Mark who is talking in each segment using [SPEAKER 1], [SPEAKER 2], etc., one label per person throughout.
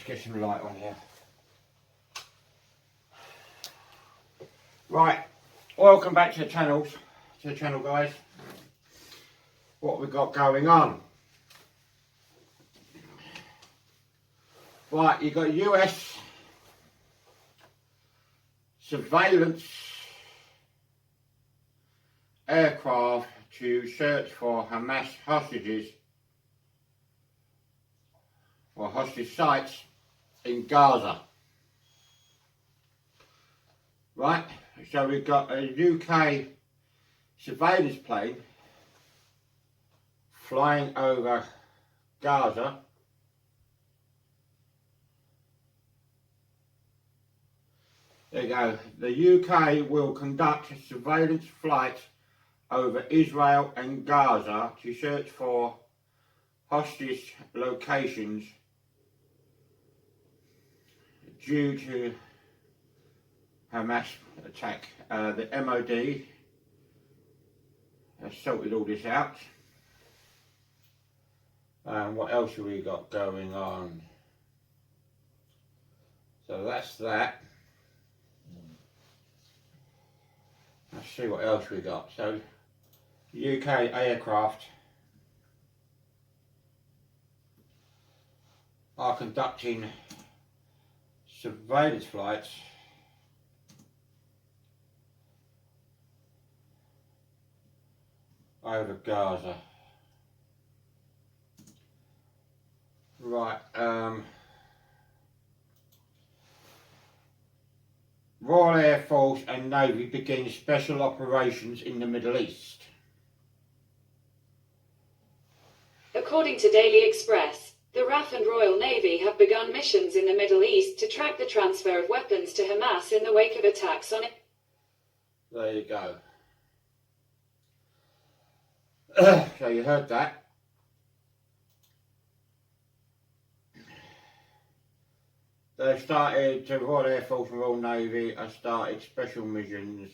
[SPEAKER 1] get some light on here. Right, welcome back to the channel guys. What we got going on? Right, you got US surveillance aircraft to search for Hamas hostages or hostage sites in Gaza. Right, so we've got a UK surveillance plane flying over Gaza. There you go. The UK will conduct surveillance flights over Israel and Gaza to search for hostage locations due to Hamas attack. The MOD has sorted all this out. What else have we got going on? So that's that. Let's see what else we got. So UK aircraft are conducting surveillance flights over Gaza. Right, Royal Air Force and Navy begin special operations in the Middle East.
[SPEAKER 2] According to Daily Express, the RAF and Royal Navy have begun missions in the Middle East to track the transfer of weapons to Hamas in the wake of attacks on it.
[SPEAKER 1] There you go. So you heard that. They've started, the Royal Air Force and Royal Navy have started special missions.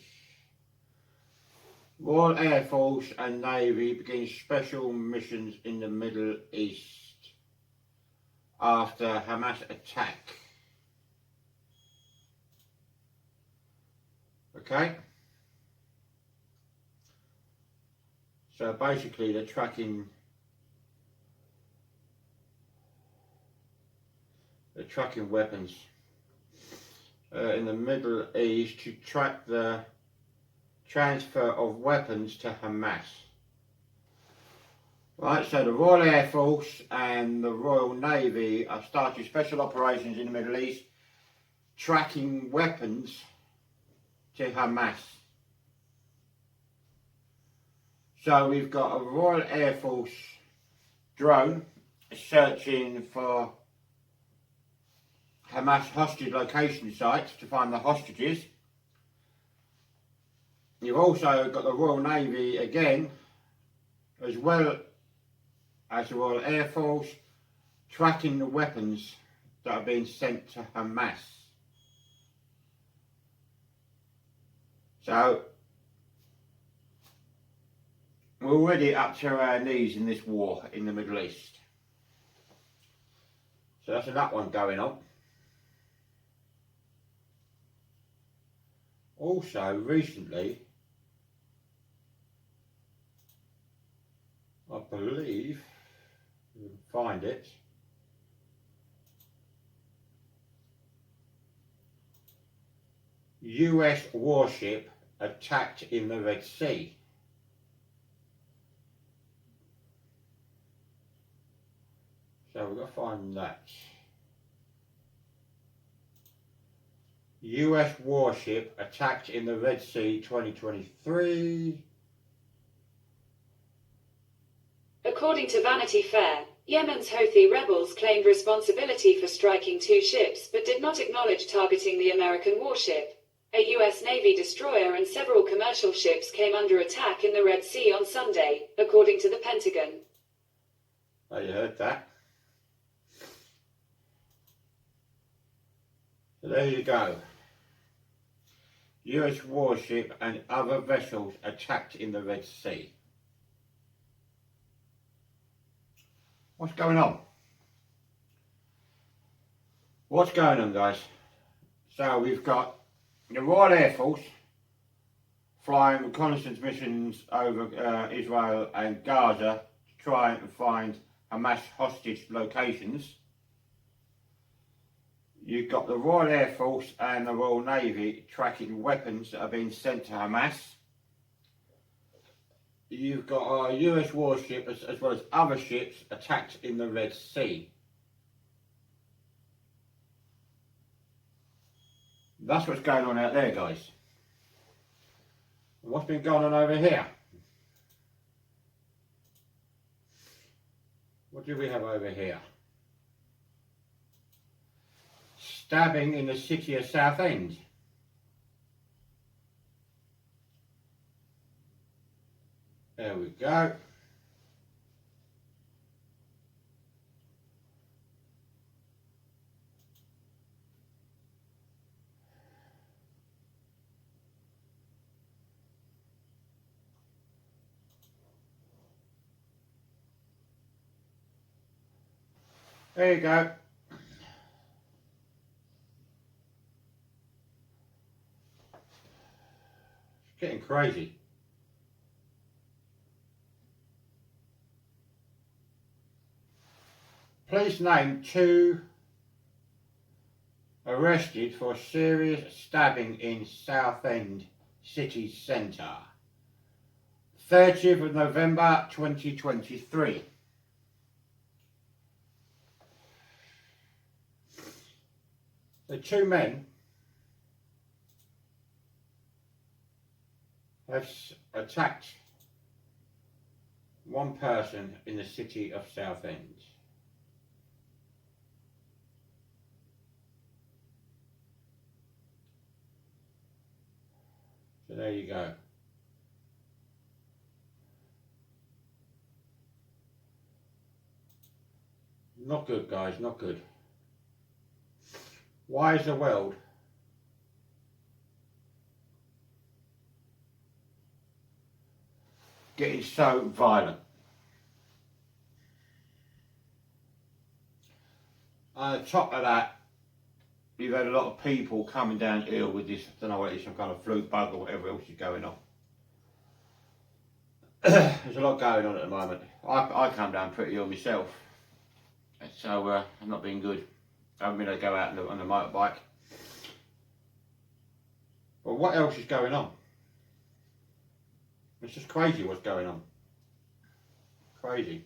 [SPEAKER 1] Royal Air Force and Navy begin special missions in the Middle East after Hamas attack. Okay? So basically they're tracking weapons in the Middle East to track the transfer of weapons to Hamas. Right, so the Royal Air Force and the Royal Navy have started special operations in the Middle East tracking weapons to Hamas. So we've got a Royal Air Force drone searching for Hamas hostage location sites to find the hostages. You've also got the Royal Navy again, as well as the Royal Air Force, tracking the weapons that are being sent to Hamas. So we're already up to our knees in this war in the Middle East. So that's that one going on. Also, recently, I believe, you can find it, US warship attacked in the Red Sea. So we've got to find that. US warship attacked in the Red Sea 2023.
[SPEAKER 2] According to Vanity Fair, Yemen's Houthi rebels claimed responsibility for striking 2 ships but did not acknowledge targeting the American warship. A US Navy destroyer and several commercial ships came under attack in the Red Sea on Sunday, according to the Pentagon.
[SPEAKER 1] Oh, you heard that? So there you go. US warship and other vessels attacked in the Red Sea. What's going on? What's going on, guys? So we've got the Royal Air Force flying reconnaissance missions over Israel and Gaza to try and find Hamas hostage locations. You've got the Royal Air Force and the Royal Navy tracking weapons that are being sent to Hamas. You've got our US warship as well as other ships attacked in the Red Sea. That's what's going on out there, guys. What's been going on over here? What do we have over here? Stabbing in the city of Southend. There we go. There you go. It's getting crazy. Police name 2 arrested for serious stabbing in Southend city centre. 30th of November 2023. The 2 men have attacked one person in the city of Southend. So there you go. Not good, guys, not good. Why is the world getting so violent? On top of that, you've had a lot of people coming down ill with this, I don't know what it is, some kind of flu bug or whatever else is going on. There's a lot going on at the moment. I come down pretty ill myself, so I'm not being good. I haven't been able to go out on the motorbike. But what else is going on? It's just crazy what's going on. Crazy.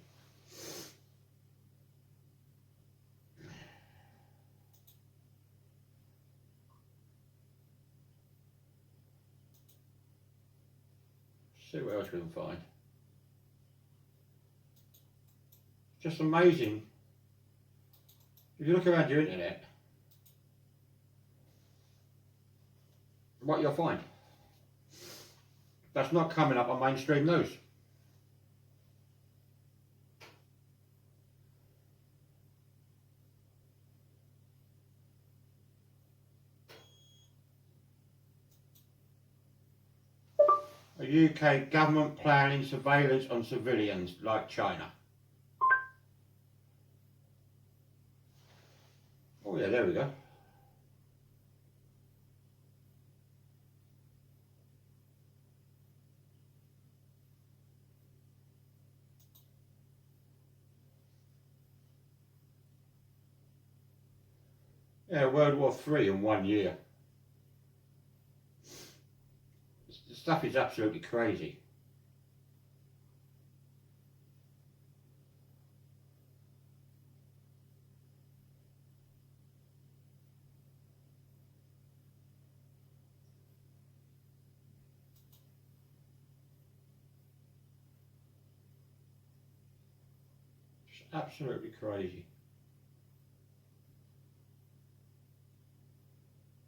[SPEAKER 1] See what else we can find. Just amazing. If you look around your internet, what you'll find. That's not coming up on mainstream news. A UK government planning surveillance on civilians like China. Oh yeah, there we go. Yeah, World War III in 1 year. The stuff is absolutely crazy. It's absolutely crazy.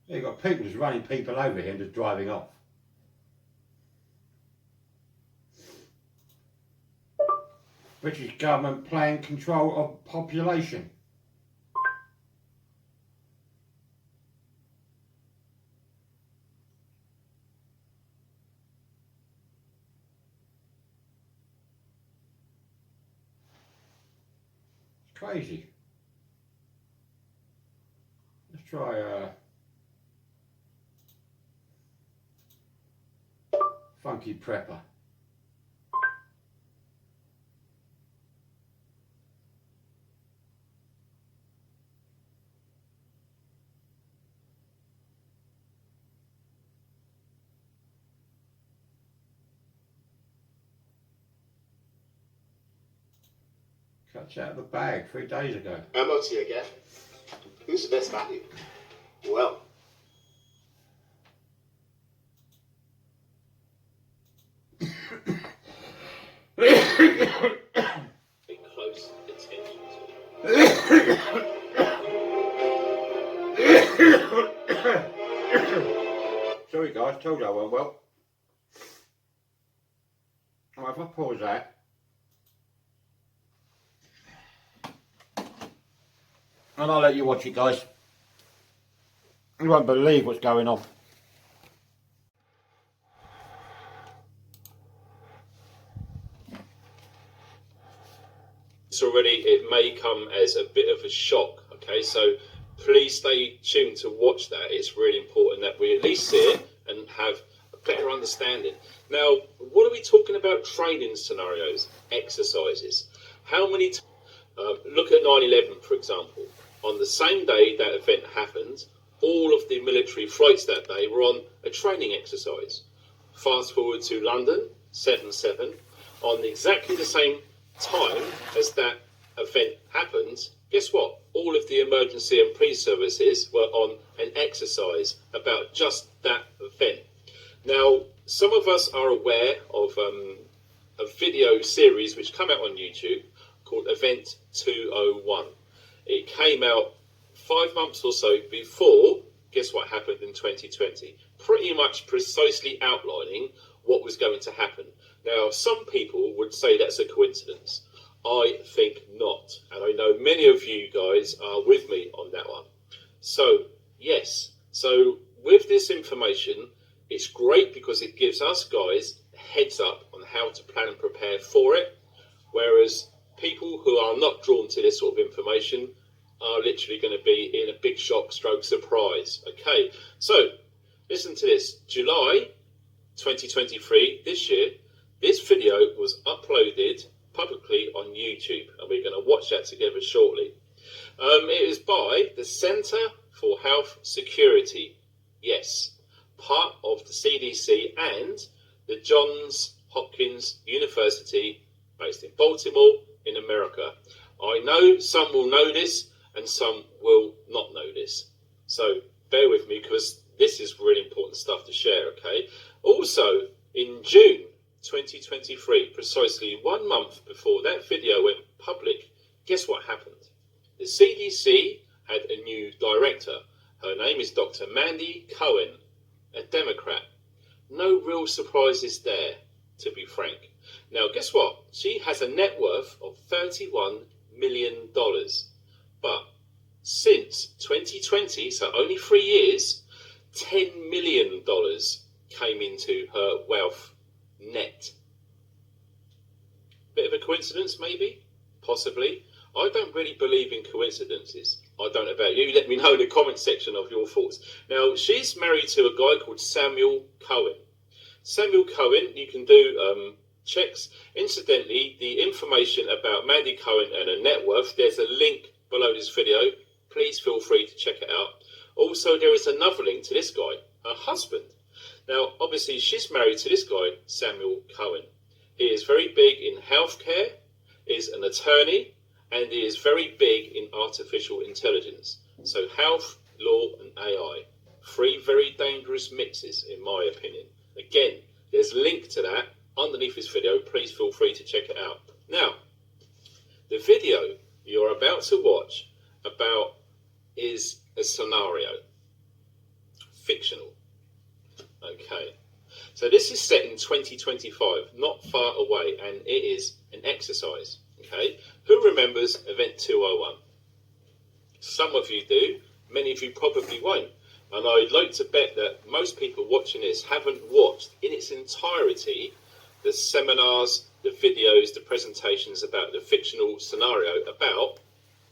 [SPEAKER 1] You've got people just running people over here and just driving off. British government playing control of population. It's crazy. Let's try Funky Prepper. Cuts out of the bag 3 days ago.
[SPEAKER 3] MOT again. Who's the best value? Well, pay close attention to.
[SPEAKER 1] Sorry guys, told you I went well. Alright, if I pause that. And I'll let you watch it, guys. You won't believe what's going on.
[SPEAKER 3] Already, it may come as a bit of a shock, okay, so please stay tuned to watch that. It's really important that we at least see it and have a better understanding. Now, what are we talking about? Training scenarios, exercises. How many look at 9/11, for example. On the same day that event happened, all of the military flights that day were on a training exercise. Fast forward to London, 7/7, on exactly the same time as that event happened, guess what? All of the emergency and police services were on an exercise about just that event. Now, some of us are aware of a video series which came out on YouTube called Event 201. It came out 5 months or so before, guess what happened in 2020? Pretty much precisely outlining what was going to happen. Now, some people would say that's a coincidence. I think not. And I know many of you guys are with me on that one. So, yes. So, with this information, it's great because it gives us guys a heads up on how to plan and prepare for it. Whereas people who are not drawn to this sort of information are literally going to be in a big shock stroke surprise. Okay, so listen to this. July 2023, this year, this video was uploaded publicly on YouTube, and we're going to watch that together shortly. It is by the Centre for Health Security, yes, part of the CDC and the Johns Hopkins University, based in Baltimore, in America. I know some will know this and some will not know this, so bear with me because this is really important stuff to share, okay? Also, in June 2023, precisely 1 month before that video went public, guess what happened? The CDC had a new director. Her name is Dr. Mandy Cohen, a Democrat. No real surprises there, to be frank. Now, guess what? She has a net worth of $31 million. But since 2020, so only 3 years, $10 million came into her wealth net. Bit of a coincidence, maybe? Possibly. I don't really believe in coincidences. I don't know about you. Let me know in the comment section of your thoughts. Now, she's married to a guy called Samuel Cohen. Samuel Cohen, you can do checks. Incidentally, the information about Mandy Cohen and her net worth, there's a link below this video. Please feel free to check it out. Also, there is another link to this guy, her husband. Now, obviously, she's married to this guy, Samuel Cohen. He is very big in healthcare, is an attorney, and he is very big in artificial intelligence. So health, law, and AI. 3 very dangerous mixes, in my opinion. Again, there's a link to that underneath this video. Please feel free to check it out. Now, the video you're about to watch about is a scenario. Fictional. Okay. So this is set in 2025, not far away, and it is an exercise. Okay. Who remembers Event 201? Some of you do. Many of you probably won't. And I'd like to bet that most people watching this haven't watched in its entirety the seminars, the videos, the presentations about the fictional scenario about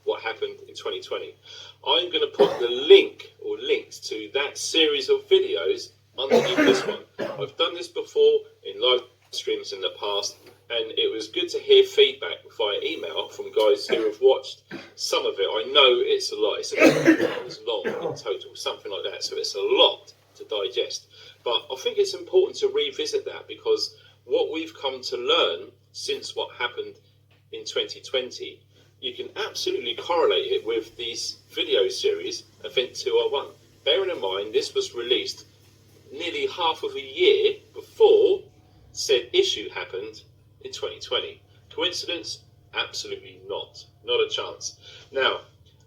[SPEAKER 3] what happened in 2020. I'm going to put the link or links to that series of videos underneath this one. I've done this before in live streams in the past, and it was good to hear feedback via email from guys who have watched some of it. I know it's a lot. It's about 2 hours long in total, something like that. So it's a lot to digest. But I think it's important to revisit that, because what we've come to learn since what happened in 2020, you can absolutely correlate it with these video series, Event 201. Bearing in mind, this was released nearly half of a year before said issue happened in 2020. Coincidence? Absolutely not. Not a chance. Now,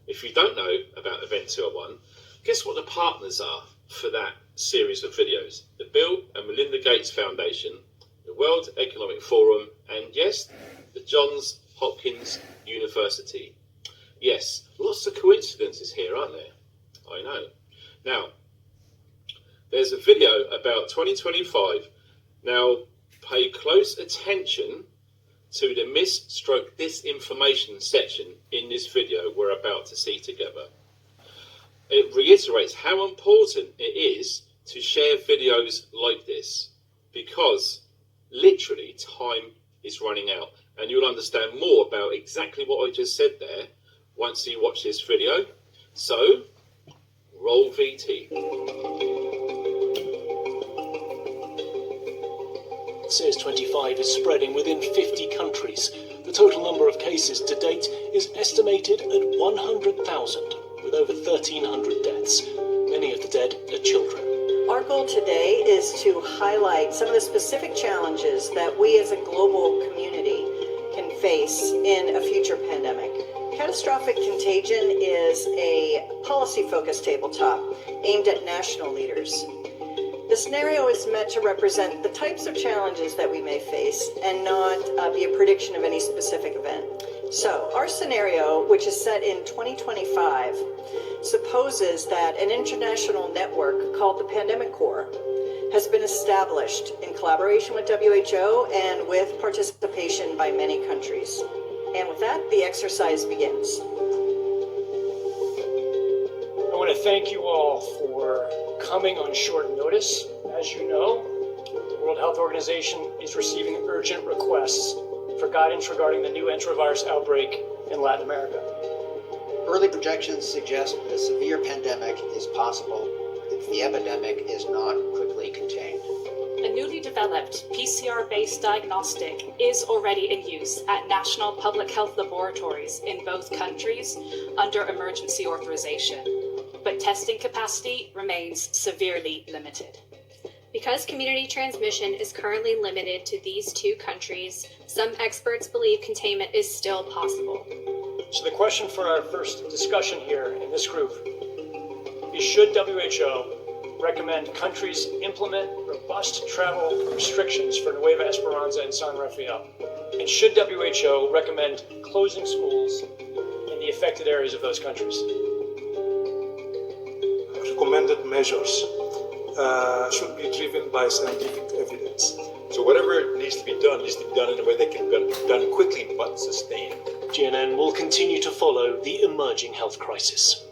[SPEAKER 3] if you don't know about Event 201, guess what the partners are for that series of videos? The Bill and Melinda Gates Foundation, the World Economic Forum, and yes, the Johns Hopkins University. Yes, lots of coincidences here, aren't there? I know. Now, there's a video about 2025. Now, pay close attention to the disinformation section in this video we're about to see together. It reiterates how important it is to share videos like this, because literally time is running out, and you'll understand more about exactly what I just said there once you watch this video. So, roll VT.
[SPEAKER 4] SARS-25 is spreading within 50 countries. The total number of cases to date is estimated at 100,000, with over 1,300 deaths. Many of the dead are children.
[SPEAKER 5] Our goal today is to highlight some of the specific challenges that we as a global community can face in a future pandemic. Catastrophic contagion is a policy-focused tabletop aimed at national leaders. The scenario is meant to represent the types of challenges that we may face and not be a prediction of any specific event. So, our scenario, which is set in 2025, supposes that an international network called the Pandemic Corps has been established in collaboration with WHO and with participation by many countries. And with that, the exercise begins.
[SPEAKER 4] I want to thank you all for coming on short notice. As you know, the World Health Organization is receiving urgent requests for guidance regarding the new enterovirus outbreak in Latin America.
[SPEAKER 6] Early projections suggest that a severe pandemic is possible if the epidemic is not quickly contained.
[SPEAKER 7] A newly developed PCR-based diagnostic is already in use at national public health laboratories in both countries under emergency authorization, but testing capacity remains severely limited.
[SPEAKER 8] Because community transmission is currently limited to these two countries, some experts believe containment is still possible.
[SPEAKER 4] So the question for our first discussion here in this group is, should WHO recommend countries implement robust travel restrictions for Nueva Esperanza and San Rafael? And should WHO recommend closing schools in the affected areas of those countries?
[SPEAKER 9] Recommended measures should be driven by scientific evidence.
[SPEAKER 10] So whatever needs to be done in a way that can be done quickly but sustained.
[SPEAKER 4] GNN will continue to follow the emerging health crisis.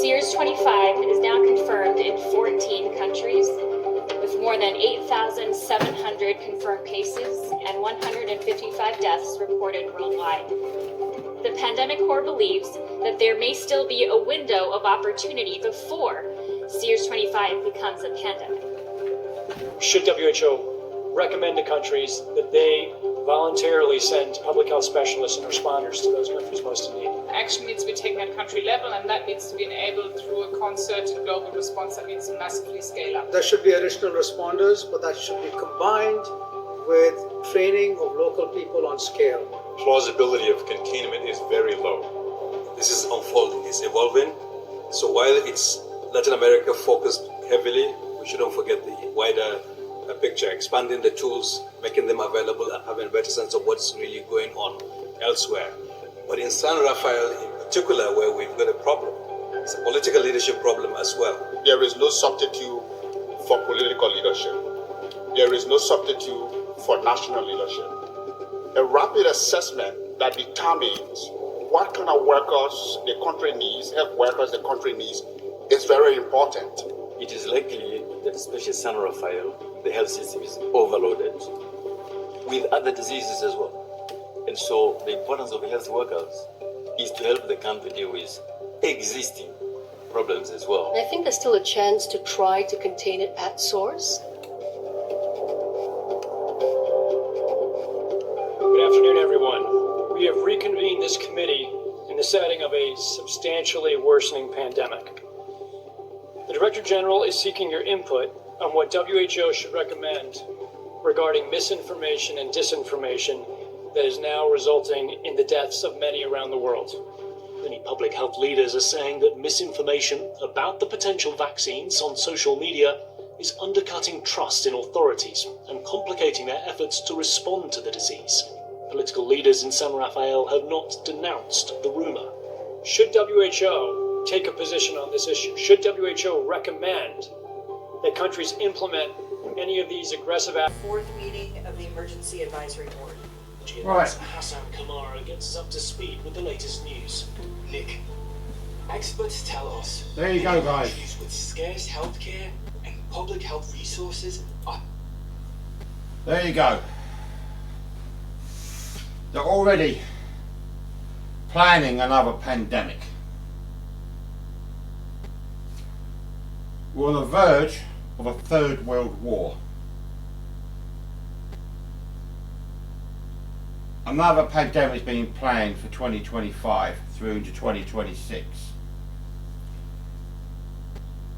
[SPEAKER 8] SARS-25 is now confirmed in 14 countries, with more than 8,700 confirmed cases and 155 deaths reported worldwide. The Pandemic Corps believes that there may still be a window of opportunity before SARS-25 becomes a pandemic.
[SPEAKER 4] Should WHO recommend to countries that they voluntarily send public health specialists and responders to those countries most in need?
[SPEAKER 11] Action needs to be taken at country level, and that needs to be enabled through a concerted global response that needs to massively scale up.
[SPEAKER 12] There should be additional responders, but that should be combined with training of local people on scale.
[SPEAKER 10] Plausibility of containment is very low. This is unfolding, it's evolving. So while it's Latin America focused heavily, we shouldn't forget the wider picture, expanding the tools, making them available, and having a better sense of what's really going on elsewhere. But in San Rafael in particular, where we've got a problem, it's a political leadership problem as well.
[SPEAKER 13] There is no substitute for political leadership. There is no substitute for national leadership. A rapid assessment that determines what kind of workers the country needs, health workers the country needs, is very important.
[SPEAKER 14] It is likely that especially San Rafael, the health system is overloaded with other diseases as well. And so the importance of health workers is to help the country deal with existing problems as well.
[SPEAKER 15] I think there's still a chance to try to contain it at source.
[SPEAKER 4] Good afternoon, everyone. We have reconvened this committee in the setting of a substantially worsening pandemic. The Director General is seeking your input on what WHO should recommend regarding misinformation and disinformation that is now resulting in the deaths of many around the world.
[SPEAKER 16] Many public health leaders are saying that misinformation about the potential vaccines on social media is undercutting trust in authorities and complicating their efforts to respond to the disease. Political leaders in San Rafael have not denounced the rumor.
[SPEAKER 4] Should WHO take a position on this issue? Should WHO recommend that countries implement any of these aggressive actions?
[SPEAKER 5] Fourth meeting of the Emergency Advisory Board.
[SPEAKER 16] Right. Hassan Kamara gets us up to speed with the latest news.
[SPEAKER 17] Nick, experts tell us
[SPEAKER 1] there you go, guys.
[SPEAKER 17] Countries with scarce healthcare and public health resources are.
[SPEAKER 1] There you go. They're already planning another pandemic. We're on the verge of a third world war. Another pandemic is being planned for 2025 through to 2026.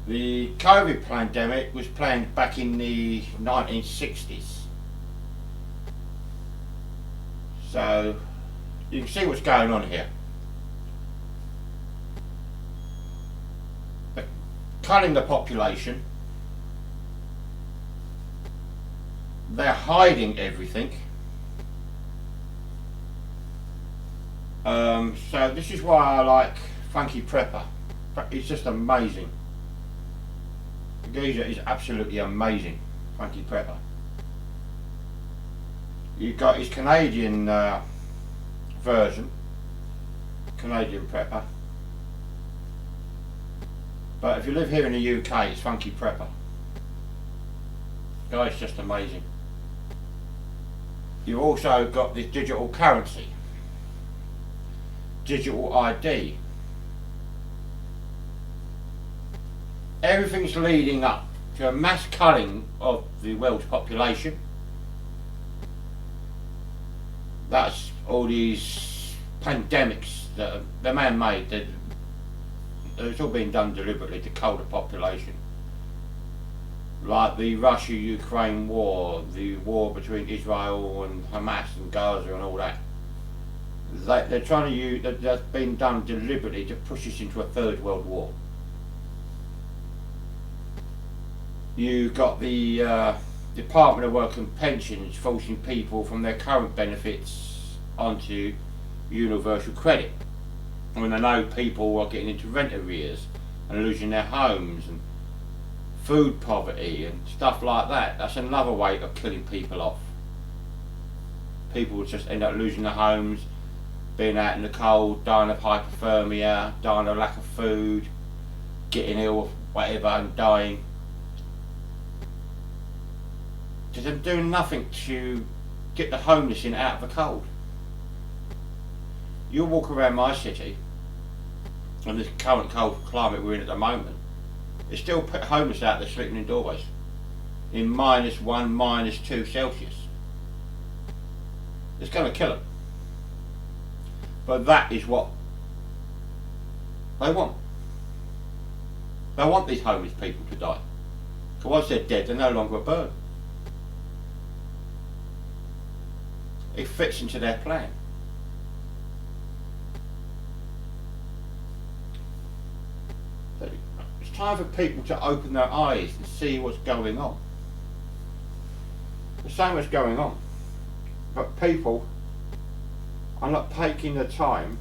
[SPEAKER 1] The COVID pandemic was planned back in the 1960s. So you can see what's going on here. They're cutting the population. They're hiding everything. So this is why I like Funky Prepper. It's just amazing. The geezer is absolutely amazing, Funky Prepper. You've got his Canadian version, Canadian Prepper. But if you live here in the UK, it's Funky Prepper. The guy's just amazing. You've also got this digital currency. Digital ID. Everything's leading up to a mass culling of the world's population. That's all these pandemics that they're man-made. It's all been done deliberately to cull the population. Like the Russia-Ukraine war, the war between Israel and Hamas and Gaza and all that. They're trying to use, that's been done deliberately to push us into a third world war. You've got the Department of Work and Pensions forcing people from their current benefits onto universal credit. When they know people are getting into rent arrears and losing their homes and food poverty and stuff like that. That's another way of killing people off. People will just end up losing their homes, being out in the cold, dying of hypothermia, dying of lack of food, getting ill of whatever and dying. Just them doing nothing to get the homeless in out of the cold. You'll walk around my city, and this current cold climate we're in at the moment, it's still put homeless out there sleeping in doorways in -1, -2 Celsius. It's going to kill them. But that is what they want. They want these homeless people to die. Because once they're dead, they're no longer a burden. It fits into their plan. So it's time for people to open their eyes and see what's going on. There's so much going on. But people are not taking the time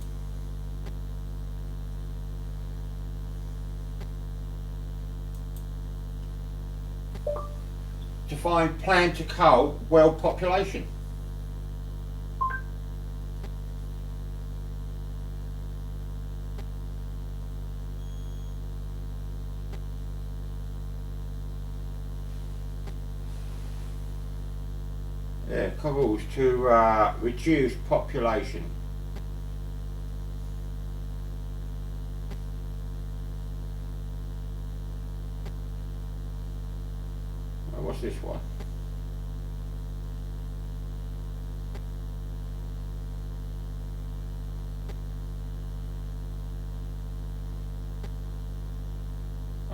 [SPEAKER 1] to find plan to cull world population. calls to reduce population. What's this one?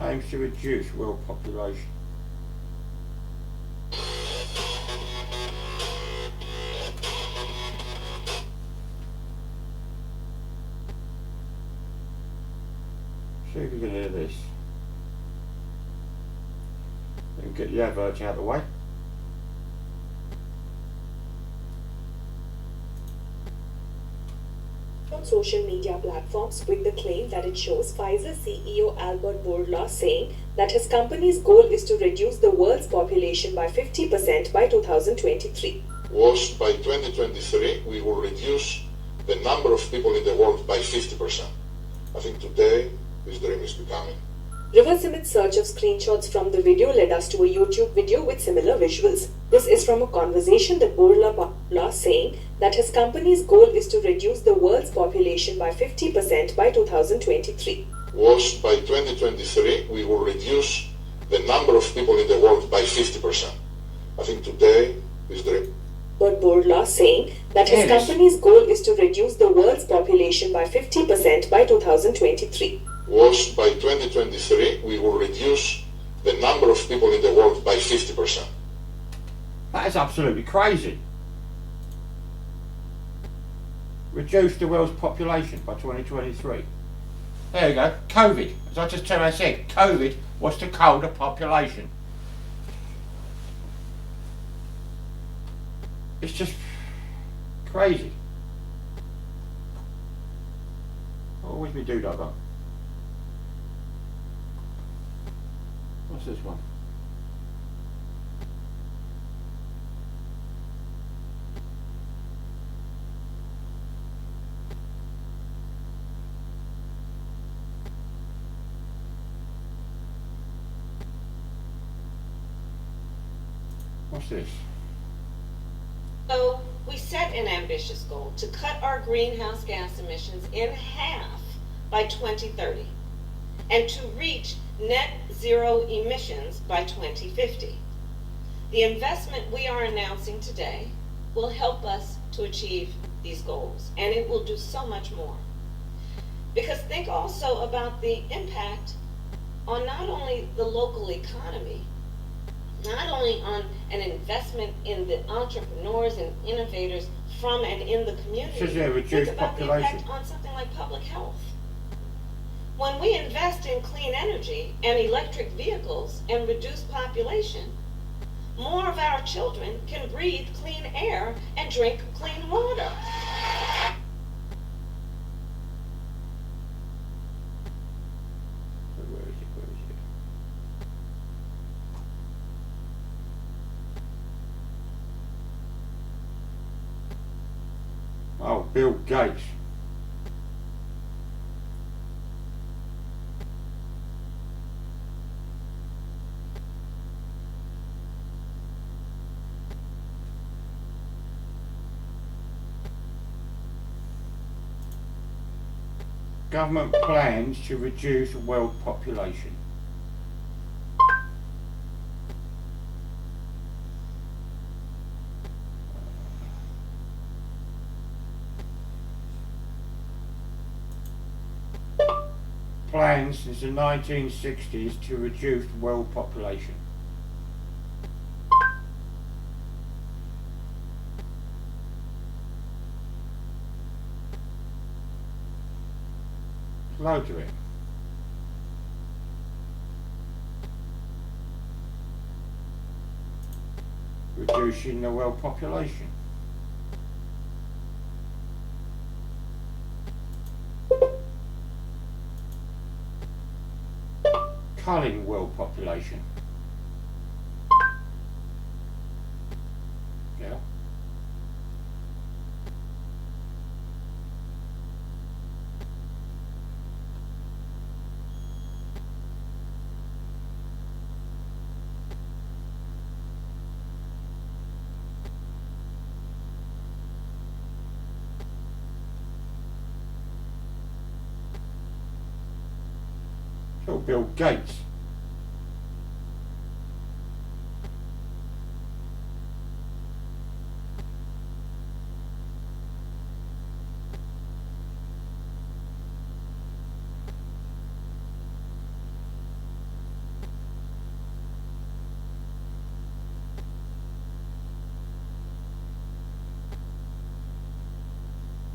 [SPEAKER 1] Aims to reduce world population. See if we can hear this. And get the adverts out of the way.
[SPEAKER 18] On social media platforms with the claim that it shows Pfizer CEO Albert Bourla saying that his company's goal is to reduce the world's population by 50% by 2023.
[SPEAKER 13] Was by 2023 we will reduce the number of people in the world by 50%. I think today this dream is becoming.
[SPEAKER 18] Reverse image search of screenshots from the video led us to a YouTube video with similar visuals. This is from a conversation that Bourla saying that his company's goal is to reduce the world's population by 50% by 2023.
[SPEAKER 13] Was by 2023 we will reduce the number of people in the world by 50%. I think today this dream.
[SPEAKER 18] But Bourla saying that his company's goal is to reduce the world's population by 50% by 2023.
[SPEAKER 13] Was by 2023 we will reduce the number of people in the world by 50%.
[SPEAKER 1] That is absolutely crazy. Reduce the world's population by 2023. There you go. COVID. As I just said, COVID was to cull the population. It's just crazy. Always me do that. What's this one? What's this?
[SPEAKER 19] So we set an ambitious goal to cut our greenhouse gas emissions in half by 2030 and to reach net zero emissions by 2050. The investment we are announcing today will help us to achieve these goals, and it will do so much more. Because think also about the impact on not only the local economy, not only on an investment in the entrepreneurs and innovators from and in the community, think about the impact on something like public health. When we invest in clean energy and electric vehicles and reduce population, more of our children can breathe clean air and drink clean water.
[SPEAKER 1] Oh, Bill Gates. Government plans to reduce world population. Plans since the 1960s to reduce world population. Loads of it. Reducing the world population. Culling world population. Yeah. Oh, Bill Gates.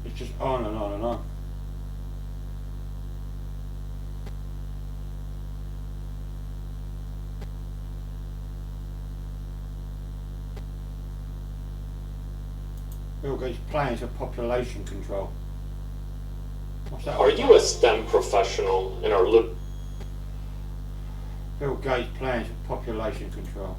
[SPEAKER 1] It's just on and on and on. Bill Gates' plans for population control. What's that?
[SPEAKER 20] Are you a STEM professional and are look?
[SPEAKER 1] Bill Gates' plans for population control.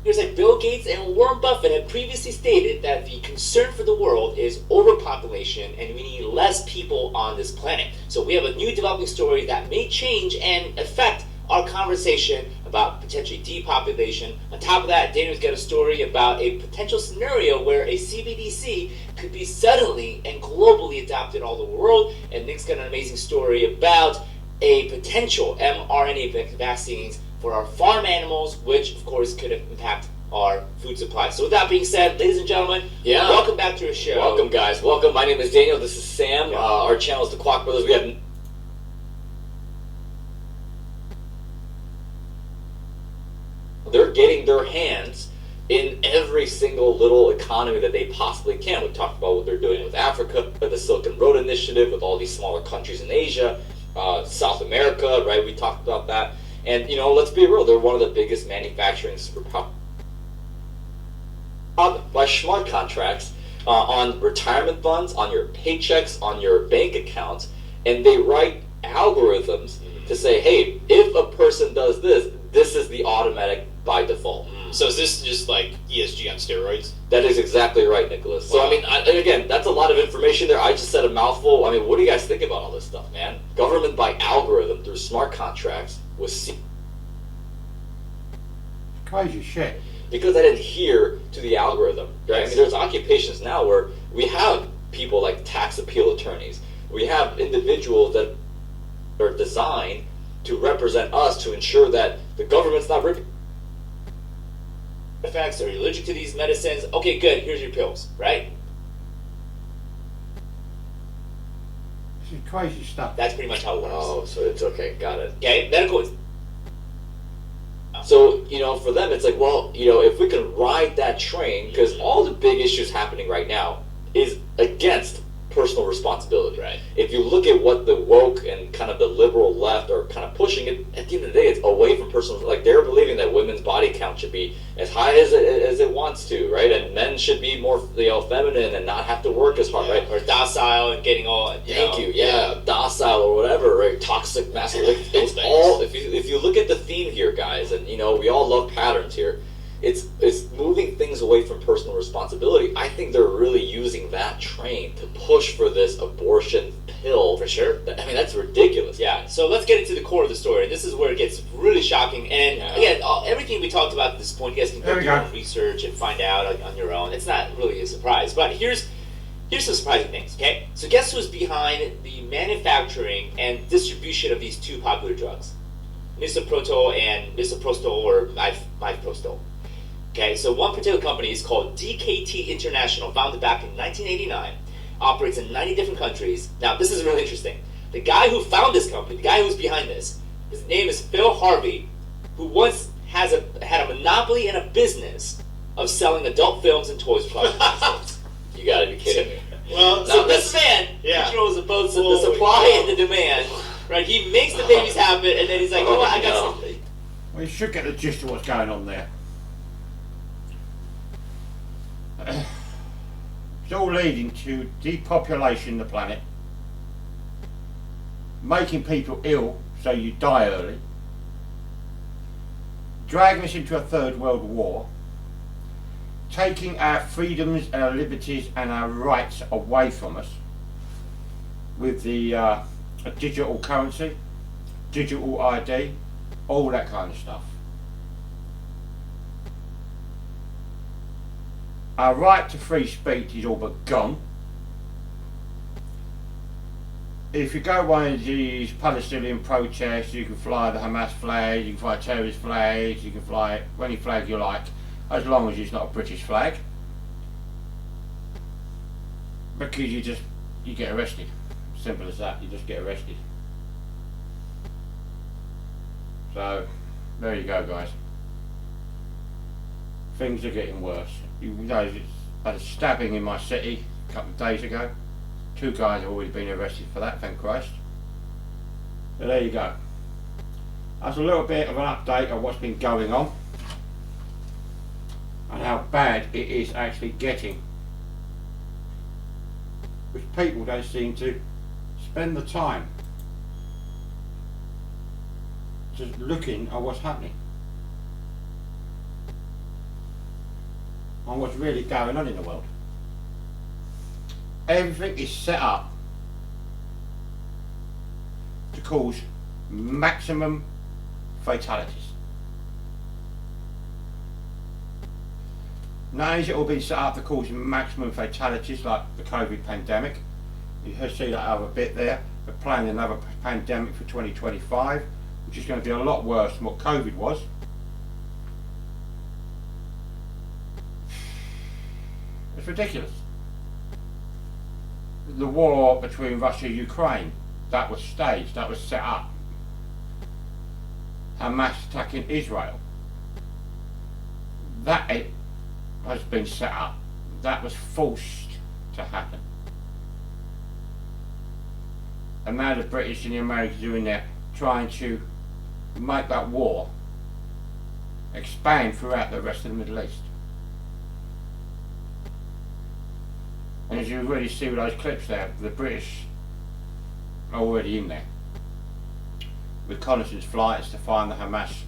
[SPEAKER 21] Here's like Bill Gates and Warren Buffett have previously stated that the concern for the world is overpopulation and we need less people on this planet. So we have a new developing story that may change and affect our conversation about potentially depopulation. On top of that, Daniel's got a story about a potential scenario where a CBDC could be suddenly and globally adopted all over the world. And Nick's got an amazing story about a potential mRNA vaccines for our farm animals, which of course could impact our food supply. So with that being said, ladies and gentlemen, welcome back to our show.
[SPEAKER 22] Welcome, guys. Welcome. My name is Daniel. This is Sam. Our channel is the Kwok Brothers. We have they're getting their hands in every single little economy that they possibly can. We talked about what they're doing with Africa, with the Silk Road Initiative, with all these smaller countries in Asia, South America, right? We talked about that. And, you know, let's be real, they're one of the biggest manufacturing superpowers. By smart contracts on retirement funds, on your paychecks, on your bank accounts, and they write algorithms to say, hey, if a person does this, this is the automatic by default.
[SPEAKER 20] So is this just like ESG on steroids?
[SPEAKER 22] That is exactly right, Nicholas. So, I mean, again, that's a lot of information there. I just said a mouthful. I mean, what do you guys think about all this stuff, man? Government by algorithm through smart contracts with
[SPEAKER 1] crazy shit.
[SPEAKER 22] Because I didn't adhere to the algorithm, right? I mean, there's occupations now where we have people like tax appeal attorneys. We have individuals that are designed to represent us to ensure that the government's not ripping.
[SPEAKER 21] Effects, are you allergic to these medicines? Okay, good, here's your pills, right?
[SPEAKER 1] This is crazy stuff.
[SPEAKER 21] That's pretty much how it works.
[SPEAKER 22] Oh, so it's okay, got it.
[SPEAKER 21] Okay, medical.
[SPEAKER 22] So, you know, for them, it's like, well, you know, if we can ride that train, because all the big issues happening right now is against personal responsibility.
[SPEAKER 21] Right.
[SPEAKER 22] If you look at what the woke and kind of the liberal left are kind of pushing, it at the end of the day, it's away from personal. Like they're believing that women's body count should be as high as it wants to, right? And men should be more, you know, feminine and not have to work as hard, right?
[SPEAKER 21] Or docile and getting all.
[SPEAKER 22] Thank you. Yeah, docile or whatever, right? Toxic masculinity. It's all. If you look at the theme here, guys, and you know, we all love patterns here. It's moving things away from personal responsibility. I think they're really using that train to push for this abortion pill.
[SPEAKER 21] For sure.
[SPEAKER 22] I mean, that's ridiculous.
[SPEAKER 21] Yeah, so let's get into the core of the story. This is where it gets really shocking. And again, everything we talked about at this point, you guys can go do your own research and find out on your own. It's not really a surprise. But here's some surprising things, okay? So guess who's behind the manufacturing and distribution of these two popular drugs? Misoprostol and misoprostol or mifeprostol. Okay, so one particular company is called DKT International, founded back in 1989, operates in 90 different countries. Now, this is really interesting. The guy who founded this company, the guy who's behind this, his name is Phil Harvey, who once had a monopoly and a business of selling adult films and toys for products.
[SPEAKER 22] You gotta be kidding me.
[SPEAKER 21] Well, so this man controls both the supply and the demand. Right, he makes the babies happen, and then he's like, "Oh, I got something."
[SPEAKER 1] Well, you should get the gist of what's going on there. It's all leading to depopulation of the planet, making people ill so you die early, dragging us into a third world war, taking our freedoms and our liberties and our rights away from us with the digital currency, digital ID, all that kind of stuff. Our right to free speech is all but gone. if you go one of these Palestinian protests, you can fly the Hamas flag, you can fly terrorist flags, you can fly any flag you like, as long as it's not a British flag. Because you get arrested. Simple as that, you just get arrested. So, there you go, guys. Things are getting worse. You know, I had a stabbing in my city a couple of days ago. 2 guys have already been arrested for that, thank Christ. So there you go. That's a little bit of an update of what's been going on and how bad it is actually getting, which people don't seem to spend the time just looking at what's happening and what's really going on in the world. Everything is set up to cause maximum fatalities. Not only has it all been set up to cause maximum fatalities like the COVID pandemic, you see that other bit there, they're planning another pandemic for 2025, which is going to be a lot worse than what COVID was. It's ridiculous. The war between Russia and Ukraine, that was staged, that was set up. Hamas attacking Israel, that has been set up. That was forced to happen. And now the British and the Americans are in there trying to make that war expand throughout the rest of the Middle East. And as you really see with those clips there, the British are already in there. Reconnaissance flights to find the Hamas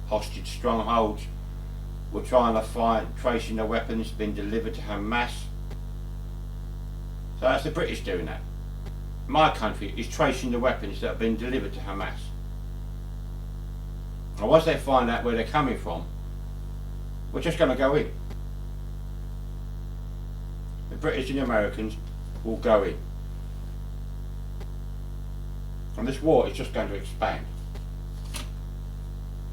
[SPEAKER 1] hostage strongholds. We're trying to find, tracing the weapons being delivered to Hamas. So that's the British doing that. My country is tracing the weapons that have been delivered to Hamas. And once they find out where they're coming from, we're just going to go in. The British and the Americans will go in. And this war is just going to expand.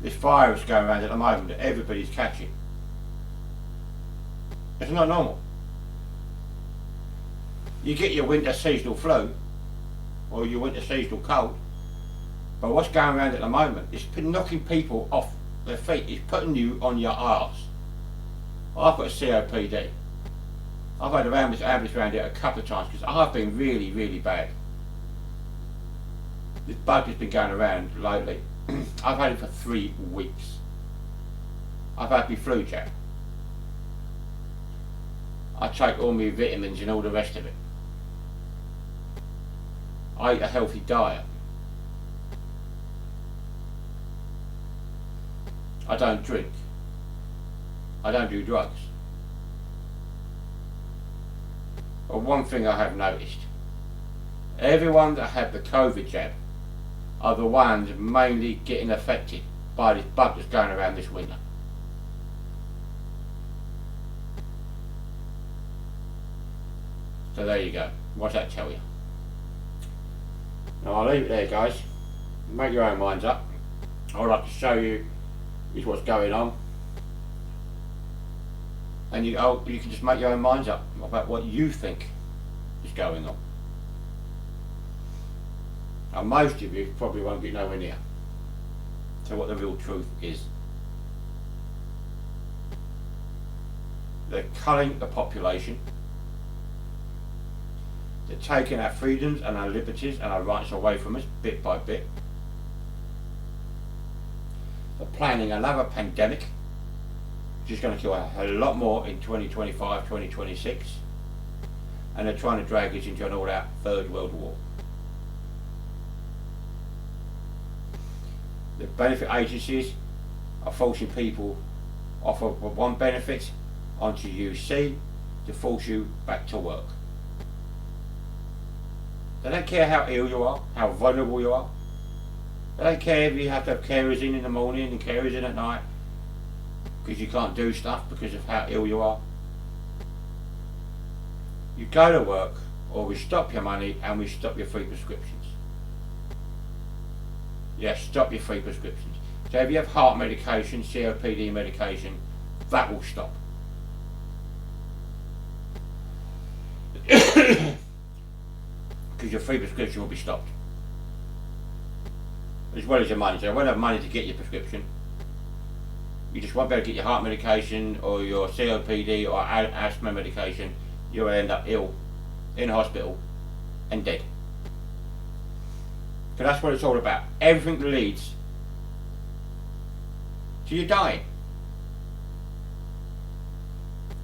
[SPEAKER 1] This virus going around at the moment that everybody's catching. It's not normal. You get your winter seasonal flu or your winter seasonal cold, but what's going around at the moment is knocking people off their feet. It's putting you on your arse. I've got a COPD. I've had an ambulance around here a couple of times because I've been really, really bad. This bug has been going around lately. I've had it for 3 weeks. I've had my flu jab. I take all my vitamins and all the rest of it. I eat a healthy diet. I don't drink. I don't do drugs. But one thing I have noticed, everyone that had the COVID jab are the ones mainly getting affected by this bug that's going around this winter. So there you go. What's that tell you? Now I'll leave it there, guys. Make your own minds up. All I'd like to show you is what's going on. And you can just make your own minds up about what you think is going on. And most of you probably won't get nowhere near to what the real truth is. They're culling the population. They're taking our freedoms and our liberties and our rights away from us bit by bit. They're planning another pandemic, which is going to kill a lot more in 2025, 2026. And they're trying to drag us into an all-out Third World War. The benefit agencies are forcing people off of one benefit onto UC to force you back to work. They don't care how ill you are, how vulnerable you are. They don't care if you have to have carers in the morning and carers in at night because you can't do stuff because of how ill you are. You go to work or we stop your money and we stop your free prescriptions. Yes, stop your free prescriptions. So if you have heart medication, COPD medication, that will stop. Because your free prescription will be stopped. As well as your money. So you won't have money to get your prescription. You just won't be able to get your heart medication or your COPD or asthma medication. You'll end up ill, in hospital, and dead. So that's what it's all about. Everything leads to you dying.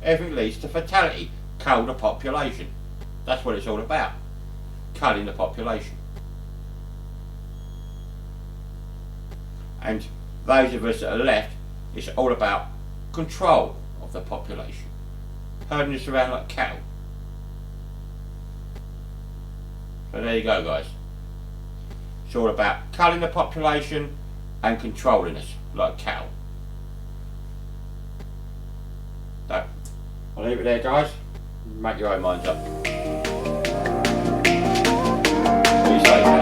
[SPEAKER 1] Everything leads to fatality. Cull the population. That's what it's all about. Culling the population. And those of us that are left, it's all about control of the population. Herding us around like cattle. So there you go, guys. It's all about culling the population and controlling us like cattle. So, I'll leave it there, guys. Make your own minds up. Be safe.